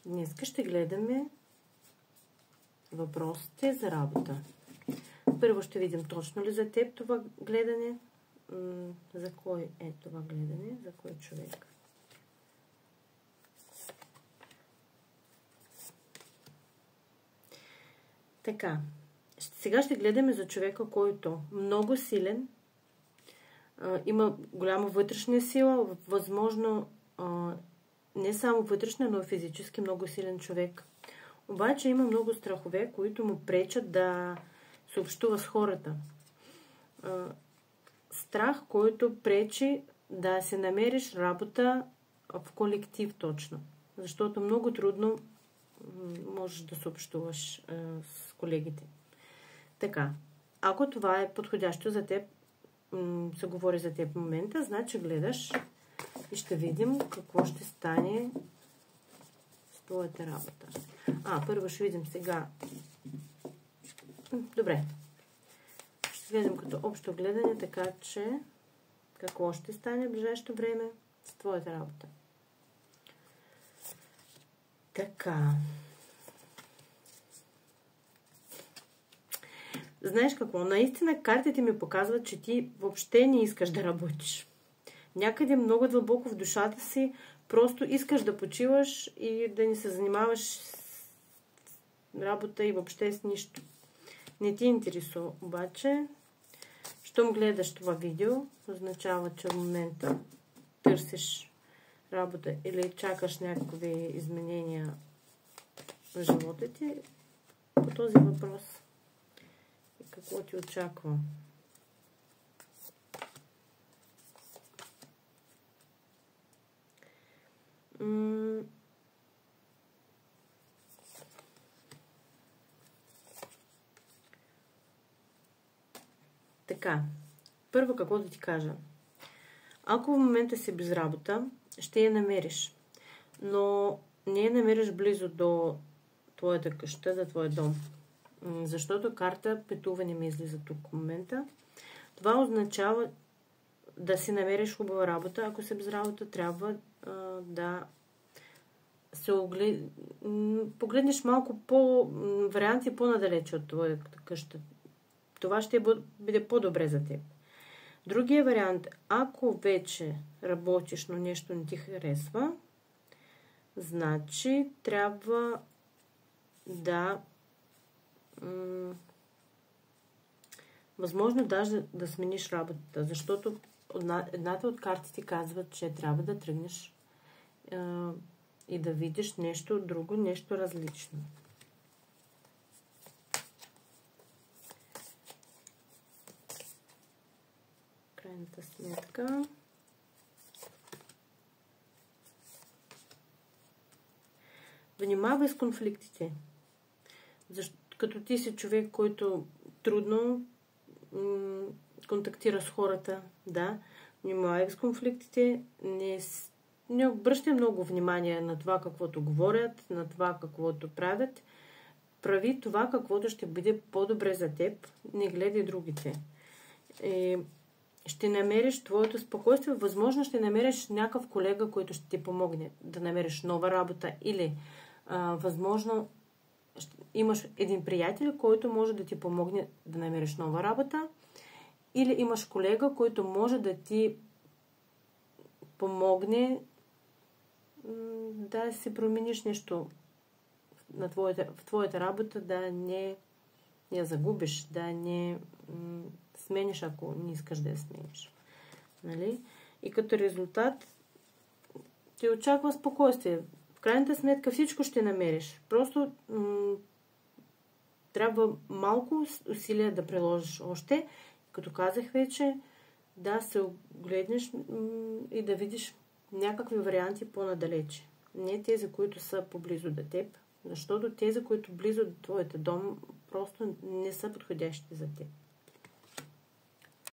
Днес ще гледаме въпросите за работа. Първо ще видим точно ли за теб това гледане. За кой е това гледане? За кой човек? Така. Сега ще гледаме за човека, който много силен, има голяма вътрешна сила, възможно не само вътрешна, но и физически много силен човек. Обаче има много страхове, които му пречат да се общува с хората. Страх, който пречи да се намериш работа в колектив точно. Защото много трудно можеш да се общуваш с колегите. Така, ако това е подходящо за теб, се говори за теб в момента, значи гледаш и ще видим какво ще стане с твоята работа. Първо ще видим сега. Добре. Ще гледам като общо гледане, така че какво ще стане в ближайшето време с твоята работа. Така. Знаеш какво? Наистина картите ми показват, че ти въобще не искаш да работиш. Някъде много дълбоко в душата си просто искаш да почиваш и да не се занимаваш с работа и въобще с нищо. Не ти интересува. Обаче, щом гледаш това видео, означава, че в момента търсиш работа или чакаш някакви изменения в живота ти по този въпрос. Какво ти очаква? Така, първо какво да ти кажа. Ако в момента си без работа, ще я намериш. Но не я намериш близо до твоята къща, до твоя дом. Защото карта пътуване ми излиза тук в момента. Това означава да си намериш хубава работа. Ако си без работа, трябва да се погледнеш малко варианти по-надалече от твоята къща. Това ще бъде по-добре за теб. Другия вариант, ако вече работиш, но нещо не ти харесва, значи трябва да възможно даже да смениш работата, защото едната от картите казва, че трябва да тръгнеш и да видиш нещо друго, нещо различно. Крайната сметка. Внимавай с конфликтите. Като ти си човек, който трудно контактира с хората, да, внимавай с конфликтите, не обръщай много внимание на това, каквото говорят, на това, каквото правят. Прави това, каквото ще бъде по-добре за теб, не гледай другите. Ще намериш твоето спокойствие, възможно ще намериш някакъв колега, който ще ти помогне да намериш нова работа или възможно имаш един приятел, който може да ти помогне да намериш нова работа или имаш колега, който може да ти помогне да си промениш нещо в твоята работа, да не я загубиш, да не смениш, ако не искаш да я смениш. Нали? И като резултат ти очаква спокойствие. В крайната сметка всичко ще намериш. Просто трябва малко усилия да приложиш още. Като казах вече, да се огледнеш и да видиш някакви варианти по-надалече. Не тези, които са поблизо до теб, защото тези, които близо до твоята дом, просто не са подходящи за теб.